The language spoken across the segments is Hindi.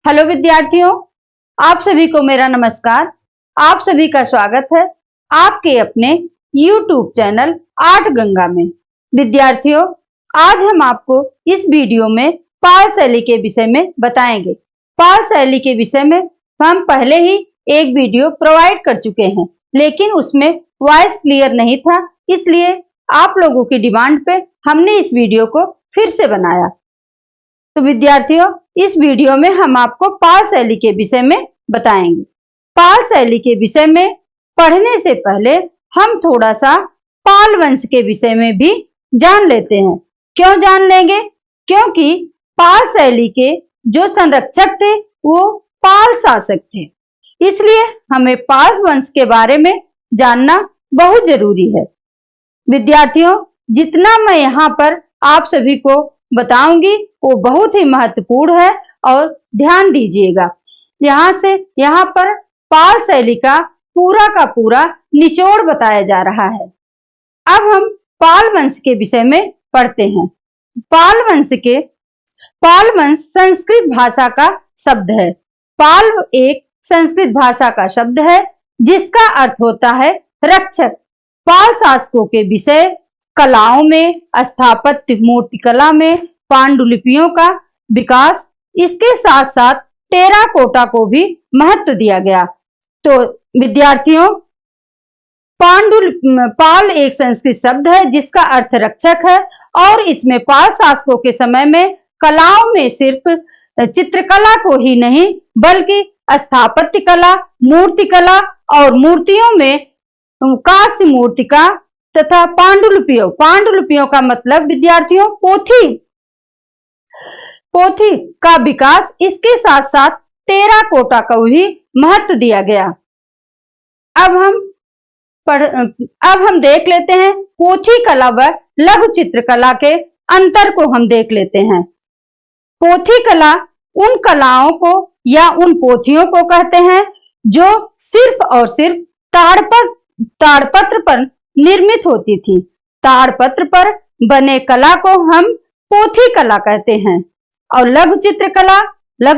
हेलो विद्यार्थियों, आप सभी को मेरा नमस्कार। आप सभी का स्वागत है आपके अपने YouTube चैनल आर्ट गंगा में। विद्यार्थियों, आज हम आपको इस वीडियो में पाल शैली के विषय में बताएंगे। पाल शैली के विषय में हम पहले ही एक वीडियो प्रोवाइड कर चुके हैं, लेकिन उसमें वॉइस क्लियर नहीं था, इसलिए आप लोगों की डिमांड पे हमने इस वीडियो को फिर से बनाया। तो विद्यार्थियों, इस वीडियो में हम आपको पाल शैली के विषय में बताएंगे। पाल शैली के विषय में पढ़ने से पहले हम थोड़ा सा पाल वंश के विषय में भी जान लेते हैं। क्यों जान लेंगे? क्योंकि पाल शैली के जो संरक्षक थे वो पाल शासक थे, इसलिए हमें पाल वंश के बारे में जानना बहुत जरूरी है। विद्यार्थियों, जितना मैं यहाँ पर आप सभी को बताऊंगी वो बहुत ही महत्वपूर्ण है और ध्यान दीजिएगा। यहाँ पर पाल शैली का पूरा निचोड़ बताया जा रहा है। अब हम पाल वंश के विषय में पढ़ते हैं। पाल वंश संस्कृत भाषा का शब्द है। पाल एक संस्कृत भाषा का शब्द है जिसका अर्थ होता है रक्षक। पाल शासकों के विषय कलाओं में स्थापत्य मूर्तिकला में पांडुलिपियों का विकास, इसके साथ साथ टेराकोटा को भी महत्व दिया गया। तो विद्यार्थियों, पाल एक संस्कृत शब्द है जिसका अर्थ रक्षक है और इसमें पाल शासकों के समय में कलाओं में सिर्फ चित्रकला को ही नहीं बल्कि स्थापत्य कला, मूर्तिकला और मूर्तियों में कांस्य मूर्तिका तथा पांडुलिपियों का मतलब विद्यार्थियों पोथी का विकास, इसके साथ साथ टेराकोटा को भी महत्व दिया गया। अब हम देख लेते हैं पोथी कला व लघु चित्रकला के अंतर को हम देख लेते हैं। पोथी कला उन कलाओं को या उन पोथियों को कहते हैं जो सिर्फ और सिर्फ ताड़पत्र पर निर्मित होती थी। ताड़पत्र पर बने कला को हम पोथी कला कहते हैं। और लघु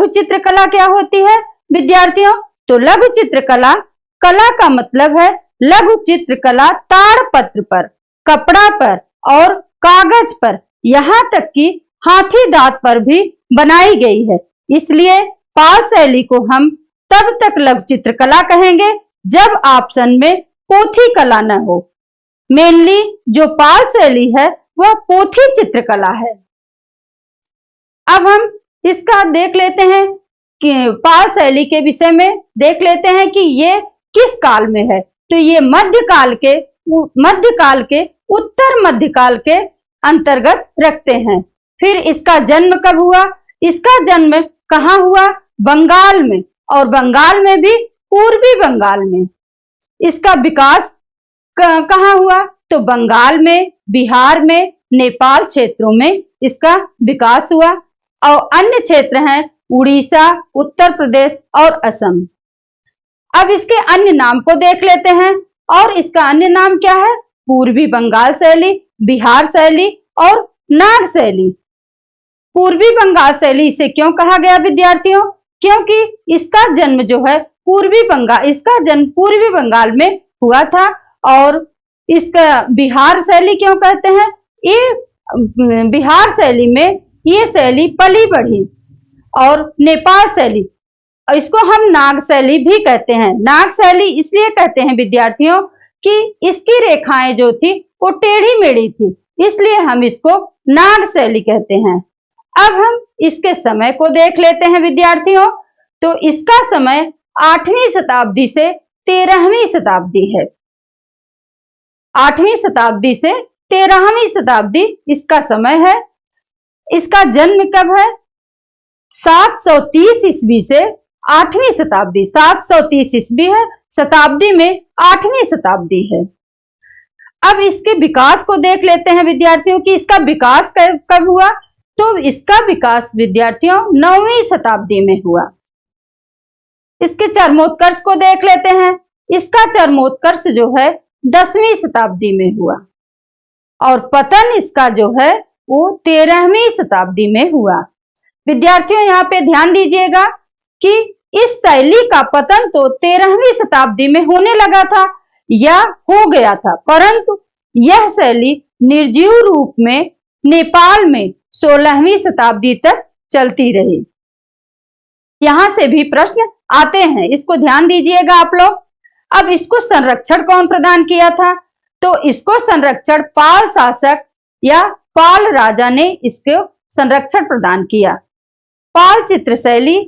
चित्रकला क्या होती है विद्यार्थियों? तो लघु चित्रकला का मतलब है लघु चित्रकला ताड़पत्र पर, कपड़ा पर और कागज पर, यहाँ तक कि हाथी दांत पर भी बनाई गई है। इसलिए पाल शैली को हम तब तक लघु चित्रकला कहेंगे जब ऑप्शन में पोथी कला न हो। मेनली जो पाल शैली है वह पोथी चित्रकला है। अब हम इसका देख लेते हैं कि पाल शैली के विषय में देख लेते हैं कि ये किस काल में है। तो ये मध्यकाल के उत्तर मध्यकाल के अंतर्गत रखते हैं। फिर इसका जन्म कब हुआ? इसका जन्म कहाँ हुआ? बंगाल में, और बंगाल में भी पूर्वी बंगाल में। इसका विकास कहाँ हुआ? तो बंगाल में, बिहार में, नेपाल क्षेत्रों में इसका विकास हुआ। और अन्य क्षेत्र हैं उड़ीसा, उत्तर प्रदेश और असम। अब इसके अन्य नाम को देख लेते हैं, और इसका अन्य नाम क्या है? पूर्वी बंगाल शैली, बिहार शैली और नाग शैली। पूर्वी बंगाल शैली इसे क्यों कहा गया विद्यार्थियों? क्योंकि इसका जन्म जो है पूर्वी बंगाल में हुआ था। और इसका बिहार शैली क्यों कहते हैं? ये बिहार शैली में ये शैली पली बढ़ी। और नेपाल शैली, इसको हम नाग शैली भी कहते हैं। नाग शैली इसलिए कहते हैं विद्यार्थियों कि इसकी रेखाएं जो थी वो टेढ़ी मेढ़ी थी, इसलिए हम इसको नाग शैली कहते हैं। अब हम इसके समय को देख लेते हैं विद्यार्थियों। तो इसका समय 8वीं शताब्दी से 13वीं शताब्दी है। 8वीं शताब्दी से 13वीं शताब्दी इसका समय है। इसका जन्म कब है? 730 ईस्वी से 8वीं शताब्दी। 730 ईस्वी है, शताब्दी में 8वीं शताब्दी है। अब इसके विकास को देख लेते हैं विद्यार्थियों कि इसका विकास कब हुआ। तो इसका विकास विद्यार्थियों 9वीं शताब्दी में हुआ। इसके चरमोत्कर्ष को देख लेते हैं। इसका चरमोत्कर्ष जो है 10वीं शताब्दी में हुआ, और पतन इसका जो है वो 13वीं शताब्दी में हुआ। विद्यार्थियों यहाँ पे ध्यान दीजिएगा कि इस शैली का पतन तो 13वीं शताब्दी में होने लगा था या हो गया था, परंतु यह शैली निर्जीव रूप में नेपाल में 16वीं शताब्दी तक चलती रही। यहां से भी प्रश्न आते हैं, इसको ध्यान दीजिएगा आप लोग। अब इसको संरक्षण कौन प्रदान किया था? तो इसको संरक्षण पाल शासक या पाल राजा ने इसको संरक्षण प्रदान किया। पाल चित्र शैली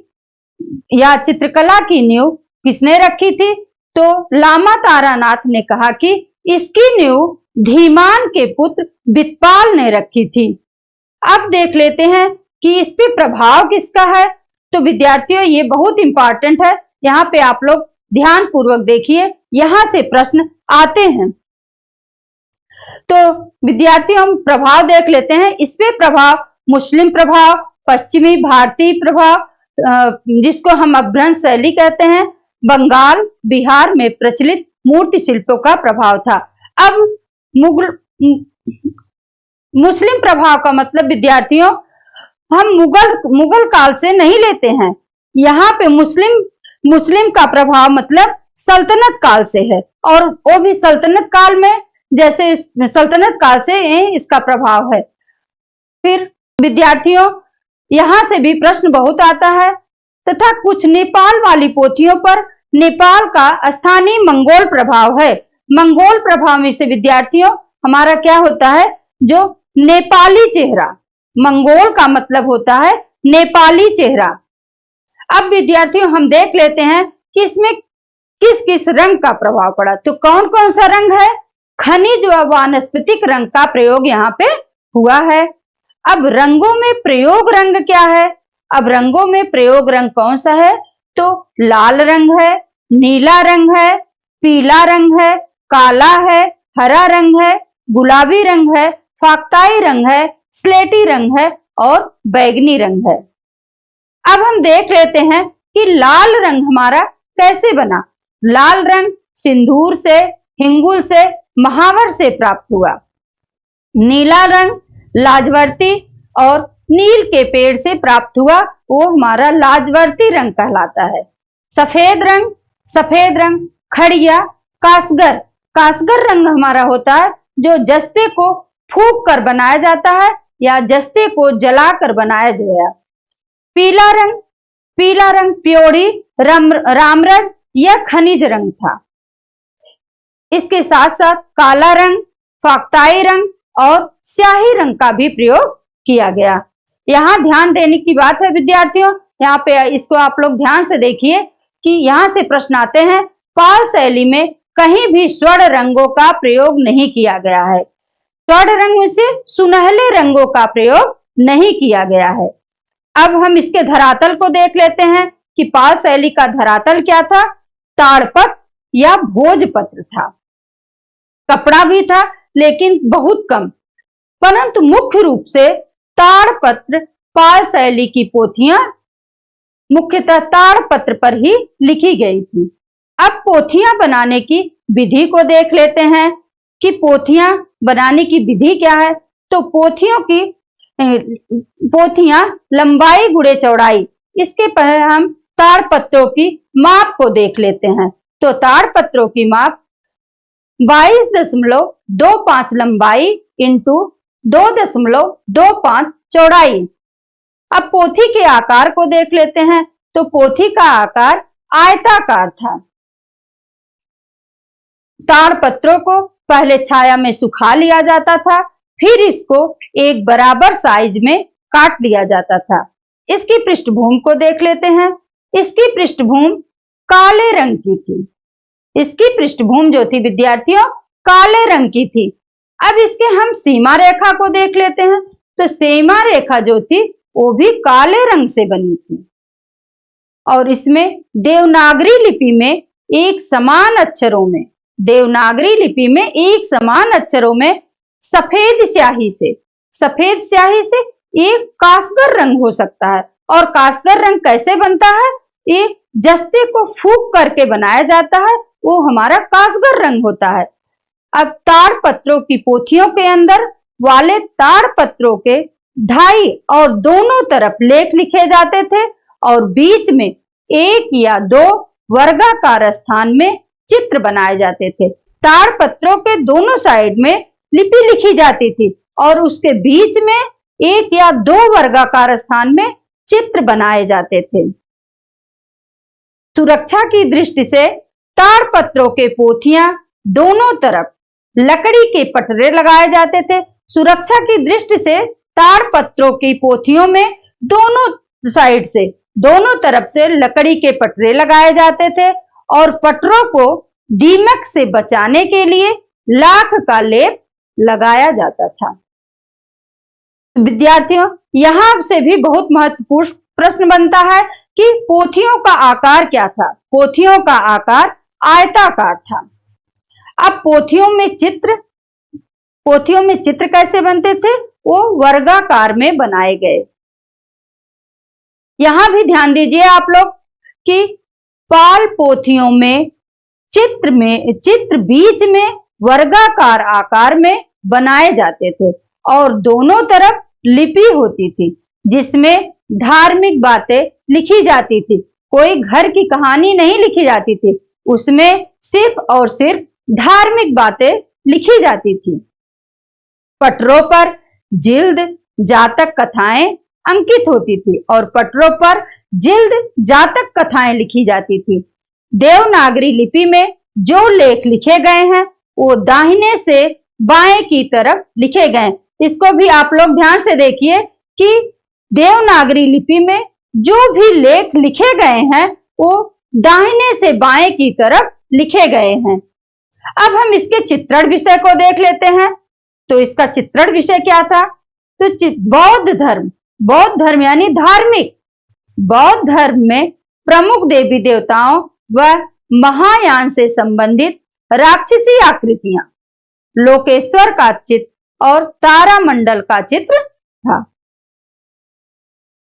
या चित्रकला की नींव किसने रखी थी? तो लामा तारानाथ ने कहा कि इसकी नींव धीमान के पुत्र बितपाल ने रखी थी। अब देख लेते हैं कि इस पे प्रभाव किसका है। तो विद्यार्थियों ये बहुत इंपॉर्टेंट है, यहाँ पे आप लोग ध्यान पूर्वक देखिए, यहां से प्रश्न आते हैं। तो विद्यार्थियों हम प्रभाव देख लेते हैं। इसमें प्रभाव मुस्लिम प्रभाव, पश्चिमी भारतीय प्रभाव जिसको हम अपभ्रंश शैली कहते हैं, बंगाल बिहार में प्रचलित मूर्ति शिल्पों का प्रभाव था। अब मुस्लिम प्रभाव का मतलब विद्यार्थियों हम मुगल काल से नहीं लेते हैं, यहाँ पे मुस्लिम का प्रभाव मतलब सल्तनत काल से है, और वो भी सल्तनत काल में, जैसे सल्तनत काल से इसका प्रभाव है। फिर विद्यार्थियों यहां से भी प्रश्न बहुत आता है, तथा कुछ नेपाल वाली पोथियों पर नेपाल का स्थानीय मंगोल प्रभाव है। मंगोल प्रभाव में से विद्यार्थियों हमारा क्या होता है? जो नेपाली चेहरा, मंगोल का मतलब होता है नेपाली चेहरा। अब विद्यार्थियों हम देख लेते हैं कि इसमें किस किस रंग का प्रभाव पड़ा। तो कौन कौन सा रंग है? खनिज व वानस्पतिक रंग का प्रयोग यहाँ पे हुआ है। अब रंगों में प्रयोग रंग क्या है? अब रंगों में प्रयोग रंग कौन सा है? तो लाल रंग है, नीला रंग है, पीला रंग है, काला है, हरा रंग है, गुलाबी रंग है, फाक्ताई रंग है, स्लेटी रंग है और बैगनी रंग है। अब हम देख लेते हैं कि लाल रंग हमारा कैसे बना। लाल रंग सिंदूर से, हिंगुल से, महावर से प्राप्त हुआ। नीला रंग लाजवर्ती और नील के पेड़ से प्राप्त हुआ, वो हमारा लाजवर्ती रंग कहलाता है। सफेद रंग खड़िया, कासगर रंग हमारा होता है जो जस्ते को फूंक कर बनाया जाता है या जस्ते को जलाकर बनाया गया। पीला रंग प्योरी, रामरज यह खनिज रंग था। इसके साथ साथ काला रंग, फाक्ताई रंग और स्याही रंग का भी प्रयोग किया गया। यहाँ ध्यान देने की बात है विद्यार्थियों, यहाँ पे इसको आप लोग ध्यान से देखिए कि यहाँ से प्रश्न आते हैं। पाल शैली में कहीं भी स्वर्ण रंगों का प्रयोग नहीं किया गया है। स्वर्ण रंग में से सुनहले रंगों का प्रयोग नहीं किया गया है। अब हम इसके धरातल को देख लेते हैं कि पाल शैली का धरातल क्या था? ताड़पत्र या भोजपत्र था। कपड़ा भी था लेकिन बहुत कम, परंतु मुख्य रूप से ताड़पत्र पाल शैली की पोथियां मुख्यतः ताड़पत्र पर ही लिखी गई थी। अब पोथियां बनाने की विधि को देख लेते हैं कि पोथियां बनाने की विधि क्या है। तो पोथियां लंबाई गुणे चौड़ाई, इसके पहले हम ताड़पत्रों की माप को देख लेते हैं। तो ताड़पत्रों की माप 22.25 लंबाई इंटू 2.25 चौड़ाई। अब पोथी के आकार को देख लेते हैं। तो पोथी का आकार आयताकार था। ताड़पत्रों को पहले छाया में सुखा लिया जाता था, फिर इसको एक बराबर साइज में काट लिया जाता था। इसकी पृष्ठभूमि को देख लेते हैं। इसकी पृष्ठभूमि काले रंग की थी। इसकी पृष्ठभूमि जो थी विद्यार्थियों काले रंग की थी। अब इसके हम सीमा रेखा को देख लेते हैं। तो सीमा रेखा जो थी वो भी काले रंग से बनी थी और इसमें देवनागरी लिपि में एक समान अक्षरों में, देवनागरी लिपि में एक समान अक्षरों में सफेद स्याही से एक कासगर रंग हो सकता है। और कासगर रंग कैसे बनता है? ये जस्ते को फूंक करके बनाया जाता है, वो हमारा कासगर रंग होता है। अब ताड़पत्रों की पोथियों के अंदर वाले ताड़पत्रों के ढाई और दोनों तरफ लेख लिखे जाते थे और बीच में एक या दो वर्गाकार स्थान में चित्र बनाए जाते थे। ताड़पत्रों के दोनों साइड में लिपि लिखी जाती थी और उसके बीच में एक या दो वर्गाकार स्थान में चित्र बनाए जाते थे। सुरक्षा की दृष्टि से ताड़पत्रों के पोथियां दोनों तरफ लकड़ी के पटरे लगाए जाते थे। सुरक्षा की दृष्टि से ताड़पत्रों की पोथियों में दोनों साइड से, दोनों तरफ से लकड़ी के पटरे लगाए जाते थे और पटरों को दीमक से बचाने के लिए लाख का लेप लगाया जाता था। विद्यार्थियों, यहां से भी बहुत महत्वपूर्ण प्रश्न बनता है कि पोथियों का आकार क्या था। पोथियों का आकार आयताकार था। अब पोथियों में चित्र कैसे बनते थे? वो वर्गाकार में बनाए गए। यहां भी ध्यान दीजिए आप लोग कि पाल पोथियों में चित्र बीच में वर्गाकार आकार में बनाए जाते थे और दोनों तरफ लिपि होती थी जिसमें धार्मिक बातें लिखी जाती थी। कोई घर की कहानी नहीं लिखी जाती थी, उसमें सिर्फ और सिर्फ धार्मिक बातें लिखी जाती थी। पटरों पर जिल्द जातक कथाएं अंकित होती थी और पटरों पर जिल्द जातक कथाएं लिखी जाती थी। देवनागरी लिपि में जो लेख लिखे गए हैं वो दाहिने से बाएं की तरफ लिखे गए। इसको भी आप लोग ध्यान से देखिए कि देवनागरी लिपि में जो भी लेख लिखे गए हैं वो दाहिने से बाएं की तरफ लिखे गए हैं। अब हम इसके चित्रण विषय को देख लेते हैं। तो इसका चित्रण विषय क्या था? तो बौद्ध धर्म यानी धार्मिक, बौद्ध धर्म में प्रमुख देवी देवताओं व महायान से संबंधित राक्षसी आकृतियां, लोकेश्वर का चित्र और तारामंडल का चित्र था।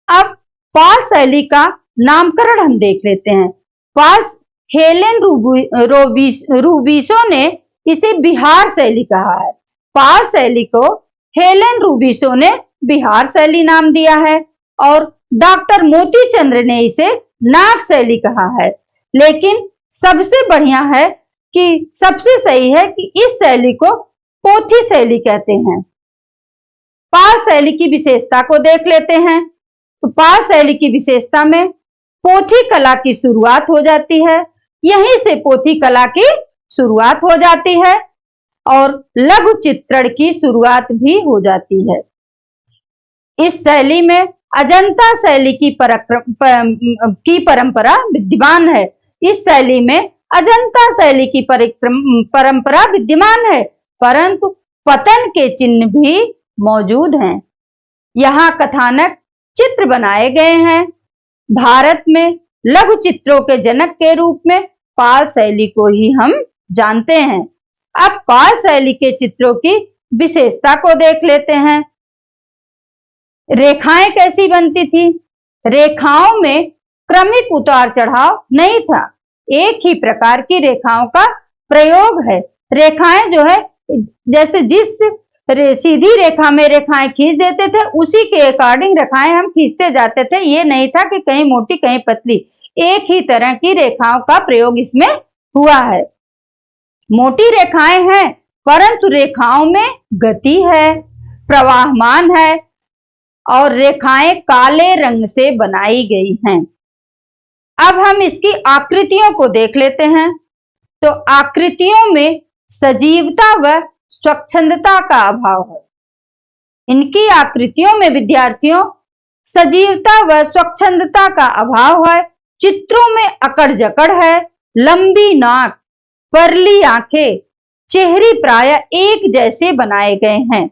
अब पाल शैली का नामकरण हम देख लेते हैं। हेलेन रूबिसो ने इसे बिहार शैली कहा है। पाल शैली को हेलेन रूबिसो ने बिहार शैली नाम दिया है और डॉक्टर मोती चंद्र ने इसे नाग शैली कहा है। लेकिन सबसे बढ़िया है कि सबसे सही है कि इस शैली को पोथी शैली कहते हैं। पाल शैली की विशेषता को देख लेते हैं। तो पाल शैली की विशेषता में पोथी कला की शुरुआत हो जाती है। यहीं से पोथी कला की शुरुआत हो जाती है और लघु चित्रण की शुरुआत भी हो जाती है। इस शैली में अजंता शैली की परंपरा विद्यमान है। इस शैली में अजंता शैली की परंपरा विद्यमान है, परंतु पतन के चिन्ह भी मौजूद हैं। यहाँ कथानक चित्र बनाए गए हैं। भारत में लघु चित्रों के जनक के रूप में पाल शैली को ही हम जानते हैं। अब पाल शैली के चित्रों की विशेषता को देख लेते हैं। रेखाएं कैसी बनती थी? रेखाओं में क्रमिक उतार चढ़ाव नहीं था, एक ही प्रकार की रेखाओं का प्रयोग है। रेखाएं जो है जैसे जिस सीधी रेखा में रेखाएं खींच देते थे उसी के अकॉर्डिंग रेखाएं हम खींचते जाते थे। ये नहीं था कि कहीं मोटी कहीं पतली, एक ही तरह की रेखाओं का प्रयोग इसमें हुआ है। मोटी रेखाएं हैं परंतु रेखाओं में गति है, प्रवाहमान है और रेखाएं काले रंग से बनाई गई हैं। अब हम इसकी आकृतियों को देख लेते हैं। तो आकृतियों में सजीवता व स्वच्छंदता का अभाव है। इनकी आकृतियों में विद्यार्थियों सजीवता व स्वच्छंदता का अभाव है। चित्रों में अकड़ जकड़ है, लंबी नाक, परली आंखें, चेहरे प्राय एक जैसे बनाए गए हैं।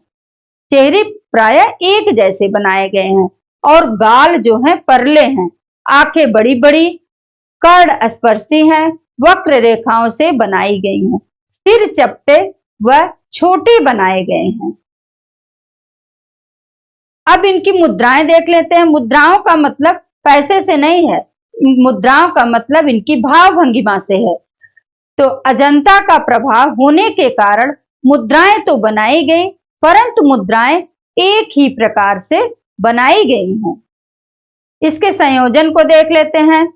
चेहरे प्राय एक जैसे बनाए गए हैं और गाल जो हैं परले हैं। आंखें बड़ी बड़ी, कर्ण स्पर्शी हैं, वक्र रेखाओं से बनाई गई हैं। सिर चपटे व छोटे बनाए गए हैं। अब इनकी मुद्राएं देख लेते हैं। मुद्राओं का मतलब पैसे से नहीं है, मुद्राओं का मतलब इनकी भाव भंगिमा से है। तो अजंता का प्रभाव होने के कारण मुद्राएं तो बनाई गई परंतु मुद्राएं एक ही प्रकार से बनाई गई हैं। इसके संयोजन को देख लेते हैं।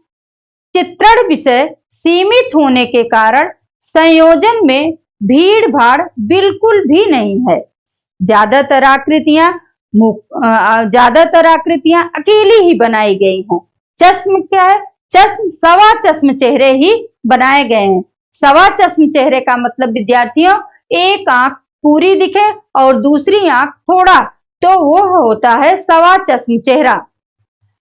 चित्रण विषय सीमित होने के कारण संयोजन में भीड़ भाड़ बिल्कुल भी नहीं है। ज्यादातर आकृतियां अकेली ही बनाई गई हैं। चश्म क्या है? चश्म सवा चश्म चेहरे ही बनाए गए हैं। सवा चश्म चेहरे का मतलब विद्यार्थियों, एक आंख पूरी दिखे और दूसरी आंख थोड़ा, तो वो होता है सवा चश्म चेहरा।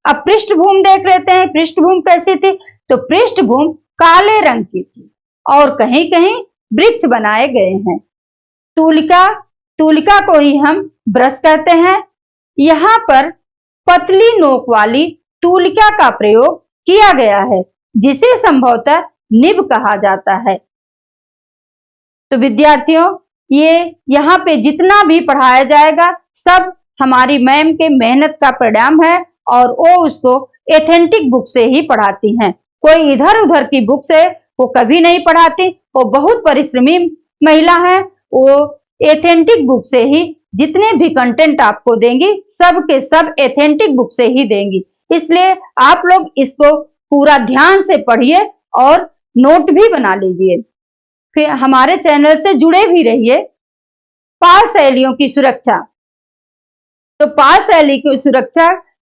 अब पृष्ठभूमि देख लेते हैं, पृष्ठभूमि कैसी थी? तो पृष्ठभूमि काले रंग की थी और कहीं कहीं वृक्ष बनाए गए हैं। तूलिका को ही हम ब्रश कहते हैं। यहाँ पर पतली नोक वाली तूलिका का प्रयोग किया गया है, जिसे संभवतः निब कहा जाता है। तो विद्यार्थियों, ये यहाँ पे जितना भी पढ़ाया जाएगा सब हमारी मैम के मेहनत का परिणाम है और वो उसको एथेंटिक बुक से ही पढ़ाती हैं। कोई इधर उधर की बुक से वो कभी नहीं पढ़ाती। वो बहुत परिश्रमी महिला है। वो एथेंटिक बुक से ही जितने भी कंटेंट आपको देंगी सब के सब एथेंटिक बुक से ही देंगी। इसलिए आप लोग इसको पूरा ध्यान से पढ़िए और नोट भी बना लीजिए। फिर हमारे चैनल से जुड़े भी रहिए। पाल शैलियों की सुरक्षा। तो पाल शैली की सुरक्षा,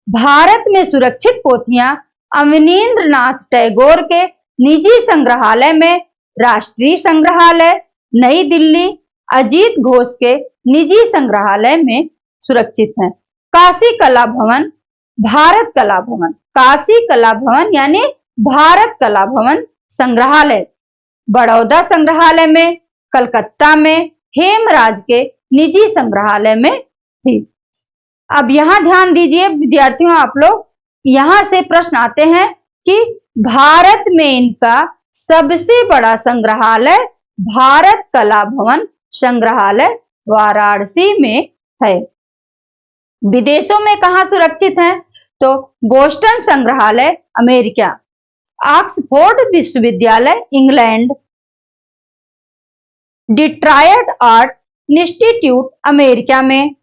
भारत में सुरक्षित पोथियां अवनींद्रनाथ टैगोर के निजी संग्रहालय में, राष्ट्रीय संग्रहालय नई दिल्ली, अजीत घोष के निजी संग्रहालय में सुरक्षित हैं। काशी कला भवन, भारत कला भवन, काशी कला भवन यानी भारत कला भवन संग्रहालय बड़ौदा संग्रहालय में, कलकत्ता में हेमराज के निजी संग्रहालय में थी। अब यहाँ ध्यान दीजिए विद्यार्थियों, आप लोग यहाँ से प्रश्न आते हैं कि भारत में इनका सबसे बड़ा संग्रहालय भारत कला भवन संग्रहालय वाराणसी में है। विदेशों में कहाँ सुरक्षित हैं? तो बोस्टन संग्रहालय अमेरिका, ऑक्सफोर्ड विश्वविद्यालय England, Detroit art institute America में,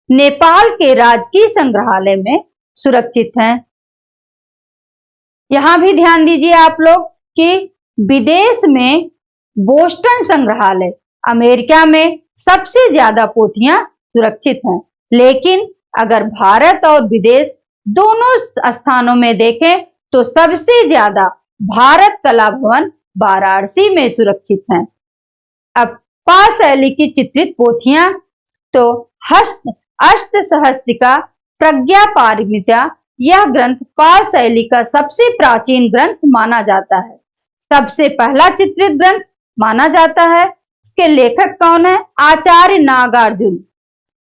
नेपाल के राजकीय संग्रहालय में सुरक्षित हैं। यहां भी ध्यान दीजिए आप लोग कि विदेश में बोस्टन संग्रहालय अमेरिका में सबसे ज्यादा पोथियां सुरक्षित हैं, लेकिन अगर भारत और विदेश दोनों स्थानों में देखें तो सबसे ज्यादा भारत कला भवन वाराणसी में सुरक्षित हैं। अब पाल शैली की चित्रित पोथियां, तो अष्ट सहस्त्रिका प्रज्ञा पारमिता, यह ग्रंथ पाल शैली का सबसे प्राचीन ग्रंथ माना जाता है, सबसे पहला चित्रित ग्रंथ माना जाता है। इसके लेखक कौन है? आचार्य नागार्जुन।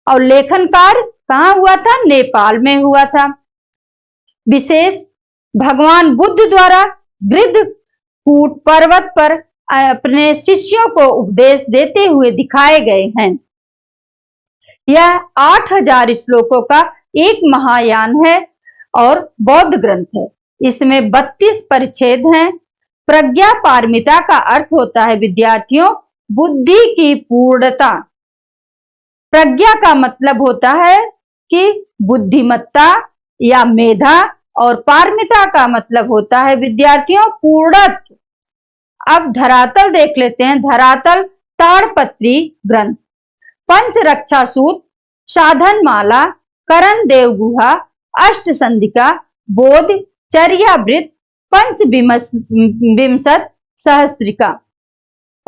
और लेखन कार्य कहाँ हुआ था? नेपाल में हुआ था। विशेष भगवान बुद्ध द्वारा गृद्धकूट पर्वत पर अपने शिष्यों को उपदेश देते हुए दिखाए गए हैं। यह 8000 श्लोकों का एक महायान है और बौद्ध ग्रंथ है। इसमें 32 परिच्छेद हैं। प्रज्ञा पारमिता का अर्थ होता है विद्यार्थियों बुद्धि की पूर्णता। प्रज्ञा का मतलब होता है कि बुद्धिमत्ता या मेधा, और पारमिता का मतलब होता है विद्यार्थियों पूर्णत्व। अब धरातल देख लेते हैं। धरातल ताड़पत्री ग्रंथ, पंचरक्षा सूत्र, साधन माला, करण देव गुहा, अष्ट संधिका, बोध, चर्यावृत, पंचविंशत सहस्त्रिका।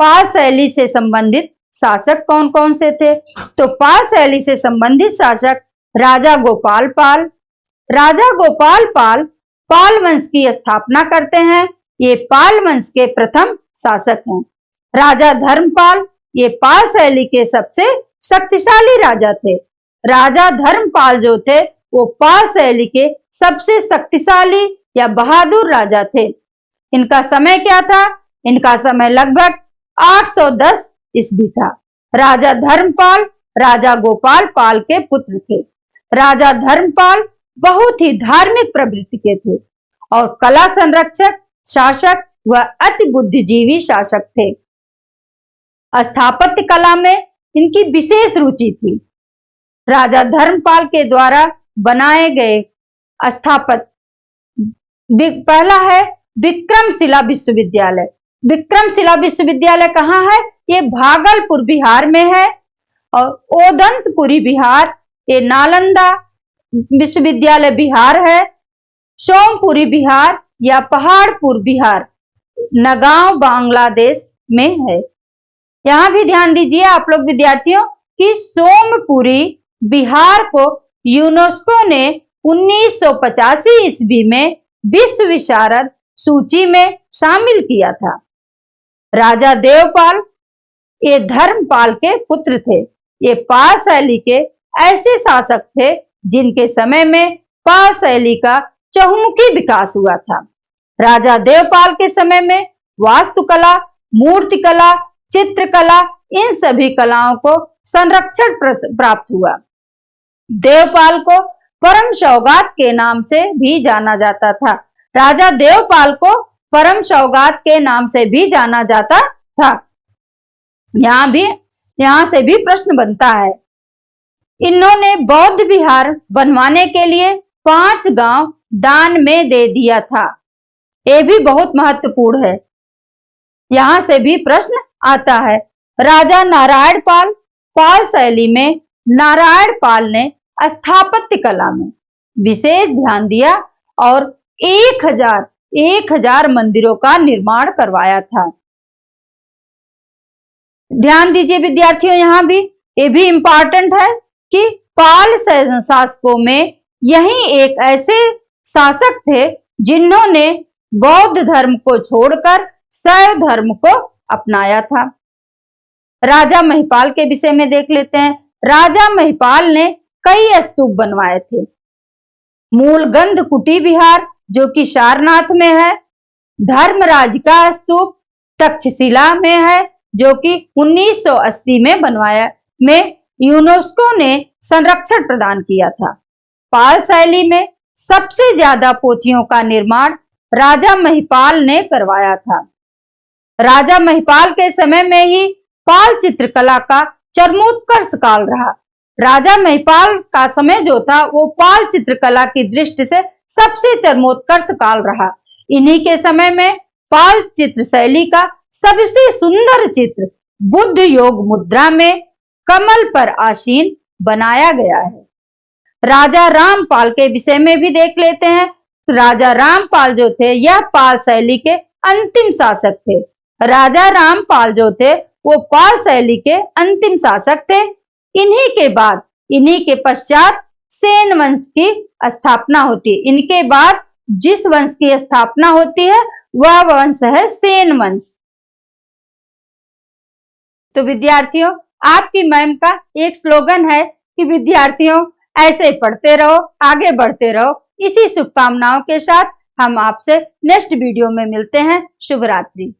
पाल शैली से संबंधित शासक कौन कौन से थे? तो पाल शैली से संबंधित शासक राजा गोपाल पाल। राजा गोपाल पाल पाल वंश की स्थापना करते हैं। ये पाल वंश के प्रथम शासक हैं। राजा धर्मपाल, ये पाल शैली के सबसे शक्तिशाली राजा थे। राजा धर्मपाल जो थे वो पाल शैली के सबसे शक्तिशाली या बहादुर राजा थे। इनका समय क्या था? इनका समय लगभग 810 ईस्वी था। राजा धर्मपाल राजा गोपाल पाल के पुत्र थे। राजा धर्मपाल बहुत ही धार्मिक प्रवृत्ति के थे और कला संरक्षक, शासक व अति बुद्धिजीवी शासक थे। स्थापत्य कला में इनकी विशेष रुचि थी। राजा धर्मपाल के द्वारा बनाए गए स्थापत्य, पहला है विक्रमशिला विश्वविद्यालय। विक्रमशिला विश्वविद्यालय कहाँ है? ये भागलपुर बिहार में है। और ओदंतपुरी बिहार, ये नालंदा विश्वविद्यालय बिहार है। सोमपुरी बिहार या पहाड़पुर बिहार नगांव बांग्लादेश में है। यहाँ भी ध्यान दीजिए आप लोग विद्यार्थियों कि सोमपुरी बिहार को यूनेस्को ने 1985 ईस्वी में विश्व विशारद सूची में शामिल किया था। राजा देवपाल ये धर्मपाल के पुत्र थे। ये पाल शैली के ऐसे शासक थे जिनके समय में पाल शैली का चहुमुखी विकास हुआ था। राजा देवपाल के समय में वास्तुकला, मूर्तिकला, चित्रकला इन सभी कलाओं को संरक्षण प्राप्त हुआ। देवपाल को परम सौगात के नाम से भी जाना जाता था। राजा देवपाल को परम सौगात के नाम से भी जाना जाता था। यहाँ से भी प्रश्न बनता है। इन्होंने बौद्ध विहार बनवाने के लिए 5 गांव दान में दे दिया था। ये भी बहुत महत्वपूर्ण है। यहाँ से भी प्रश्न आता है। राजा नारायण पाल, पाल शैली में नारायण पाल ने स्थापत्य कला में विशेष ध्यान दिया और 1000 मंदिरों का निर्माण करवाया था। ध्यान दीजिए विद्यार्थियों, यहाँ भी ये भी इंपॉर्टेंट है कि पाल शासकों में यही एक ऐसे शासक थे जिन्होंने बौद्ध धर्म को छोड़कर शैव धर्म को अपनाया था। राजा महिपाल के विषय में देख लेते हैं। राजा महिपाल ने कई स्तूप बनवाए थे। मूल गंधकुटी विहार जो कि सारनाथ में है, धर्मराज का स्तूप तक्षशिला में है जो कि 1980 में बनवाया में यूनेस्को ने संरक्षण प्रदान किया था। पाल शैली में सबसे ज्यादा पोथियों का निर्माण राजा महिपाल ने करवाया था। राजा महिपाल के समय में ही पाल चित्रकला का चरमोत्कर्ष काल रहा। राजा महिपाल का समय जो था वो पाल चित्रकला की दृष्टि से सबसे चरमोत्कर्ष काल रहा। इन्हीं के समय में पाल चित्र शैली का सबसे सुंदर चित्र बुद्ध योग मुद्रा में कमल पर आसीन बनाया गया है। राजा रामपाल के विषय में भी देख लेते हैं। राजा रामपाल जो थे यह पाल शैली के अंतिम शासक थे। राजा रामपाल जो थे वो पाल शैली के अंतिम शासक थे। इन्हीं के पश्चात सेन वंश की स्थापना होती है। इनके बाद जिस वंश की स्थापना होती है वह वंश है सेन वंश। तो विद्यार्थियों, आपकी मैम का एक स्लोगन है कि विद्यार्थियों ऐसे पढ़ते रहो, आगे बढ़ते रहो। इसी शुभकामनाओं के साथ हम आपसे नेक्स्ट वीडियो में मिलते हैं। शुभ रात्रि।